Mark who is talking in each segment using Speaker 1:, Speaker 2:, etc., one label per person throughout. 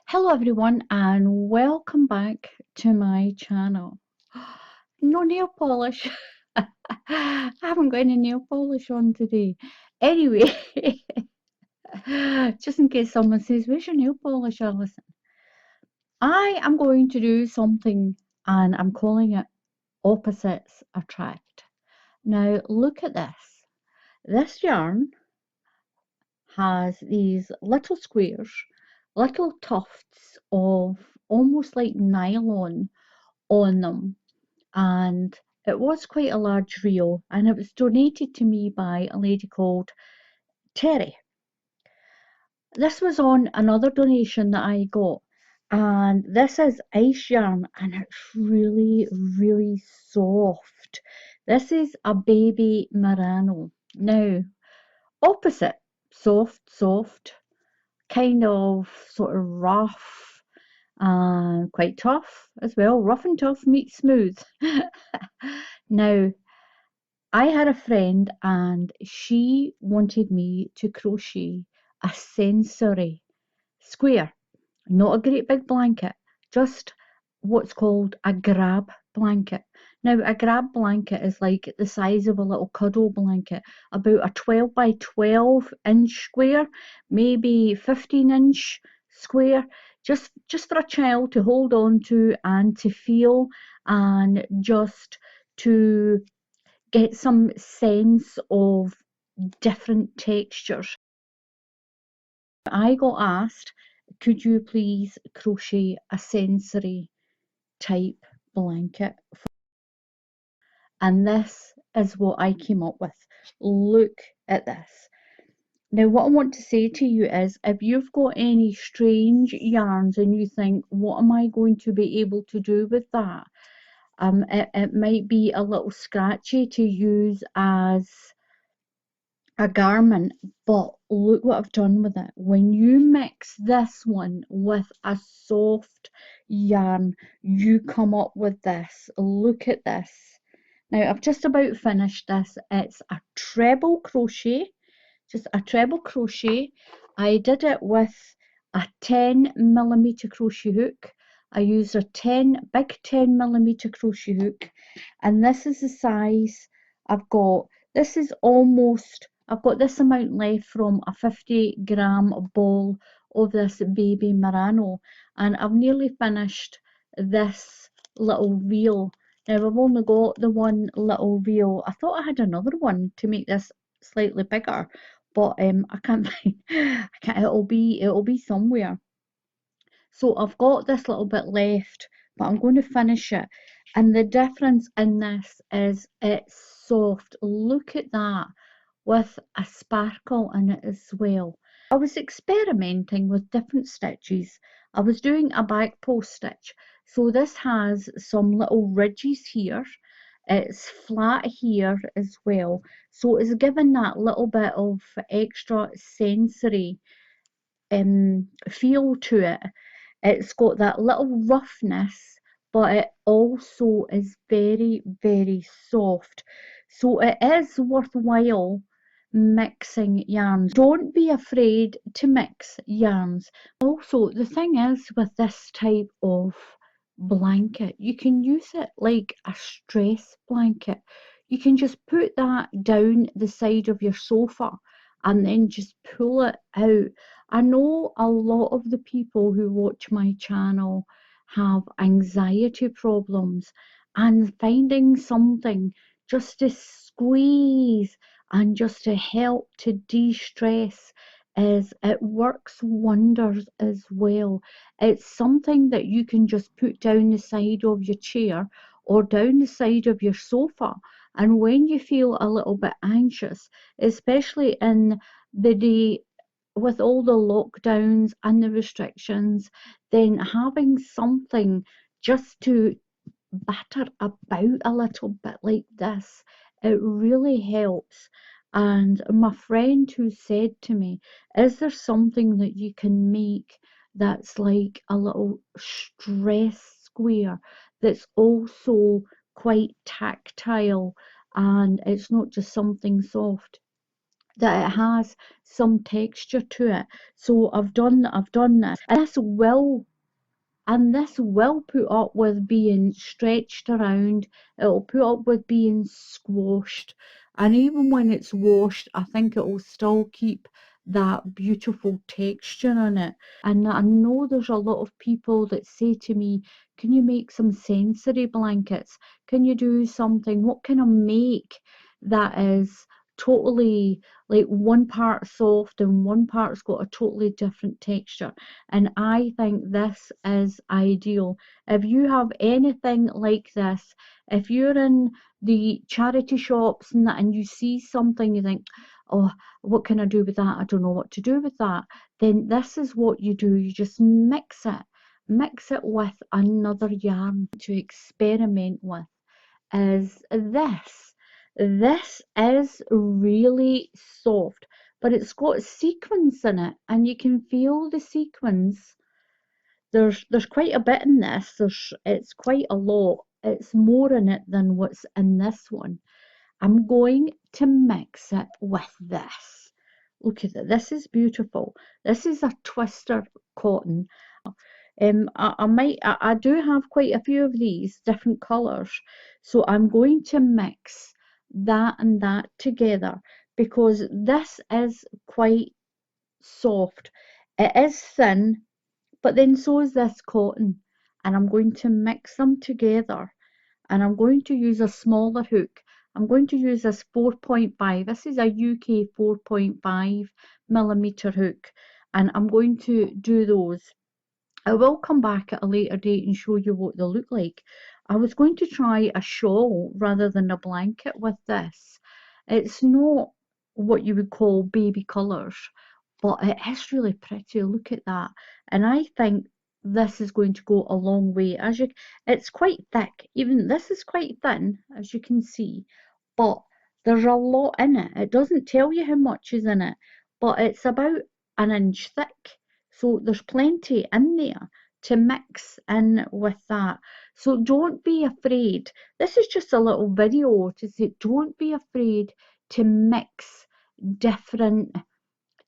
Speaker 1: Hello everyone and welcome back to my channel. No nail polish. I haven't got any nail polish on today. Anyway, just in case someone says, "Where's your nail polish, Alison?" I am going to do something and I'm calling it opposites attract. Now look at this. This yarn has these little squares, little tufts of almost like nylon on them, and it was quite a large reel, and it was donated to me by a lady called Terry. This was on another donation that I got, and this is ice yarn and it's really soft. This is a baby merino. Now opposite soft, kind of sort of rough and quite tough as well. Rough and tough meets smooth. Now, I had a friend and she wanted me to crochet a sensory square, not a great big blanket, just what's called a grab blanket. Now, a grab blanket is like the size of a little cuddle blanket, about a 12 by 12 inch square, maybe 15-inch square, just for a child to hold on to and to feel and just to get some sense of different textures. I got asked, could you please crochet a sensory type blanket? And this is what I came up with. Look at this. Now, what I want to say to you is, if you've got any strange yarns and you think, what am I going to be able to do with that? It might be a little scratchy to use as a garment, but look what I've done with it. When you mix this one with a soft yarn, you come up with this. Look at this. Now I've just about finished this. It's a treble crochet, just a treble crochet. I did it with a 10mm crochet hook. I used a big 10mm crochet hook, and this is the size I've got. This is almost, I've got this amount left from a 50-gram ball of this baby merino, and I've nearly finished this little reel. Now I've only got the one little reel. I thought I had another one to make this slightly bigger, but I can't find. I can't. It'll be somewhere. So I've got this little bit left, but I'm going to finish it. And the difference in this is it's soft. Look at that, with a sparkle in it as well. I was experimenting with different stitches. I was doing a back post stitch. So this has some little ridges here. It's flat here as well. So it's given that little bit of extra sensory feel to it. It's got that little roughness, but it also is very soft. So it is worthwhile mixing yarns. Don't be afraid to mix yarns. Also, the thing is with this type of blanket, you can use it like a stress blanket. You can just put that down the side of your sofa and then just pull it out. I know a lot of the people who watch my channel have anxiety problems, and finding something just to squeeze and just to help to de-stress, is it works wonders as well. It's something that you can just put down the side of your chair or down the side of your sofa, and when you feel a little bit anxious, especially in the day with all the lockdowns and the restrictions, then having something just to batter about a little bit like this, it really helps. And my friend who said to me, is there something that you can make that's like a little stress square that's also quite tactile and it's not just something soft? that it has some texture to it. So I've done this, and this will put up with being stretched around, it'll put up with being squashed, and even when it's washed, I think it will still keep that beautiful texture in it. And I know there's a lot of people that say to me, can you make some sensory blankets? Can you do something? What can I make that is totally like one part soft and one part's got a totally different texture? And I think this is ideal. If you have anything like this, if you're in the charity shops and that, and you see something, you think, oh, what can I do with that? I don't know what to do with that. Then this is what you do. You just mix it with another yarn to experiment with. Is this. This is really soft, but it's got sequins in it, and you can feel the sequins. There's quite a bit in this. It's quite a lot. It's more in it than what's in this one. I'm going to mix it with this. Look at it. This is beautiful. This is a twister cotton. I do have quite a few of these different colours, so I'm going to mix that and that together because this is quite soft. It is thin, but then so is this cotton, and I'm going to mix them together, and I'm going to use a smaller hook. I'm going to use this 4.5. This is a UK 4.5 millimeter hook, and I'm going to do those. I will come back at a later date and show you what they look like. I was going to try a shawl rather than a blanket with this. It's not what you would call baby colours, but it is really pretty. Look at that. And I think this is going to go a long way. It's quite thick. Even this is quite thin, as you can see, but there's a lot in it. It doesn't tell you how much is in it, but it's about an inch thick. So there's plenty in there to mix in with that. So don't be afraid. This is just a little video to say don't be afraid to mix different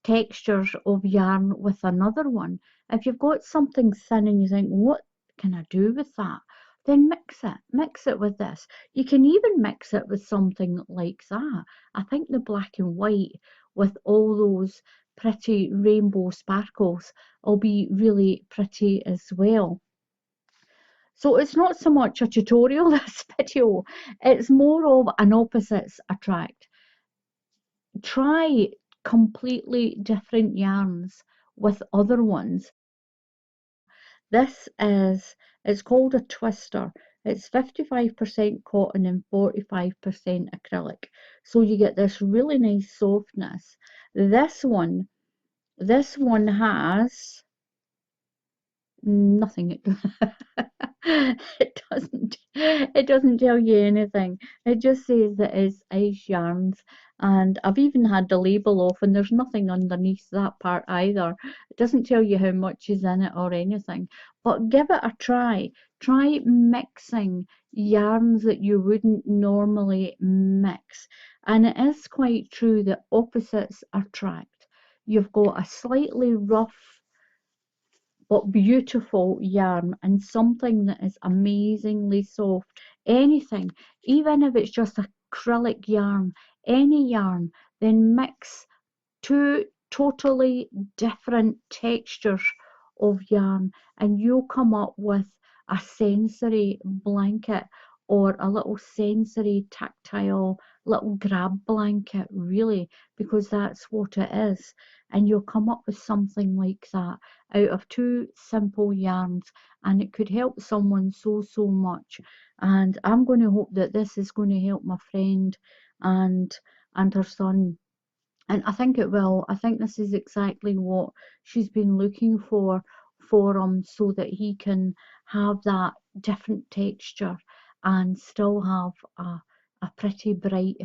Speaker 1: textures of yarn with another one. If you've got something thin and you think, what can I do with that? Then mix it with this. You can even mix it with something like that. I think the black and white with all those pretty rainbow sparkles will be really pretty as well. So it's not so much a tutorial, this video, it's more of an opposites attract. Try completely different yarns with other ones. It's called a twister. It's 55% cotton and 45% acrylic. So you get this really nice softness. This one has nothing. It doesn't tell you anything. It just says that it's ice yarns, and I've even had the label off and there's nothing underneath that part either. It doesn't tell you how much is in it or anything, but give it a try. Try mixing yarns that you wouldn't normally mix, and it is quite true that opposites attract. You've got a slightly rough but beautiful yarn and something that is amazingly soft. Anything, even if it's just acrylic yarn, any yarn, then mix two totally different textures of yarn and you'll come up with a sensory blanket or a little sensory tactile little grab blanket, really, because that's what it is. And you'll come up with something like that out of two simple yarns, and it could help someone so much. And I'm going to hope that this is going to help my friend and her son, and I think it will. I think this is exactly what she's been looking for him, so that he can have that different texture and still have a pretty bright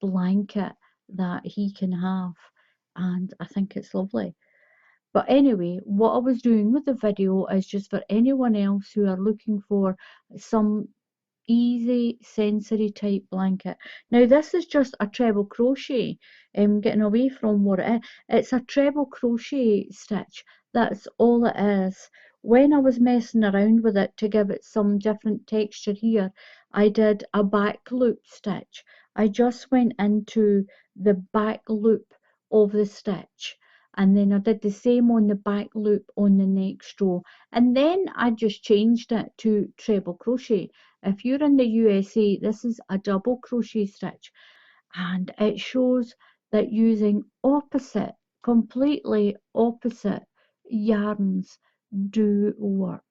Speaker 1: blanket that he can have. And I think it's lovely. But anyway, what I was doing with the video is just for anyone else who are looking for some easy sensory type blanket. Now this is just a treble crochet, getting away from what it is. It's a treble crochet stitch, that's all it is. When I was messing around with it to give it some different texture here, I did a back loop stitch. I just went into the back loop of the stitch, and then I did the same on the back loop on the next row, and then I just changed it to treble crochet. If you're in the USA, this is a double crochet stitch, and it shows that using completely opposite yarns do work.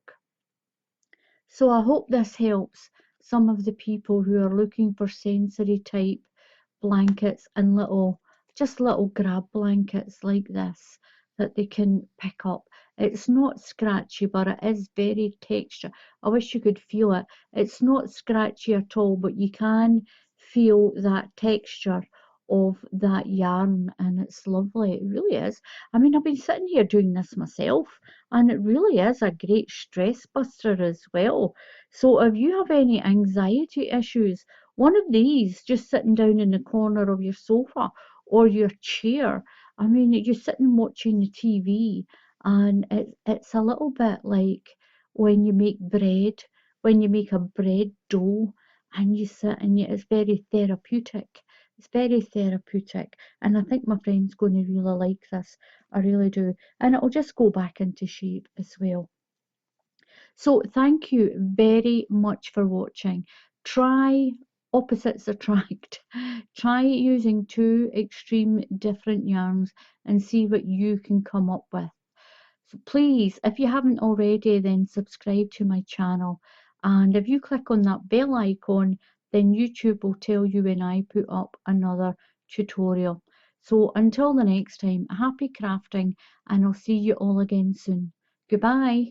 Speaker 1: So I hope this helps some of the people who are looking for sensory type blankets and just little grab blankets like this that they can pick up. It's not scratchy, but it is very texture. I wish you could feel it. It's not scratchy at all, but you can feel that texture of that yarn, and it's lovely. It really is. I mean, I've been sitting here doing this myself, and it really is a great stress buster as well. So if you have any anxiety issues, one of these, just sitting down in the corner of your sofa or your chair, I mean, you're sitting watching the TV, and it's a little bit like when you make bread, when you make a bread dough, and you sit and it's very therapeutic. It's very therapeutic, and I think my friend's going to really like this. I really do, and it'll just go back into shape as well. So thank you very much for watching. Try opposites attract. Try using two extreme different yarns and see what you can come up with. So please, if you haven't already, then subscribe to my channel. And if you click on that bell icon, then YouTube will tell you when I put up another tutorial. So until the next time, happy crafting, and I'll see you all again soon. Goodbye.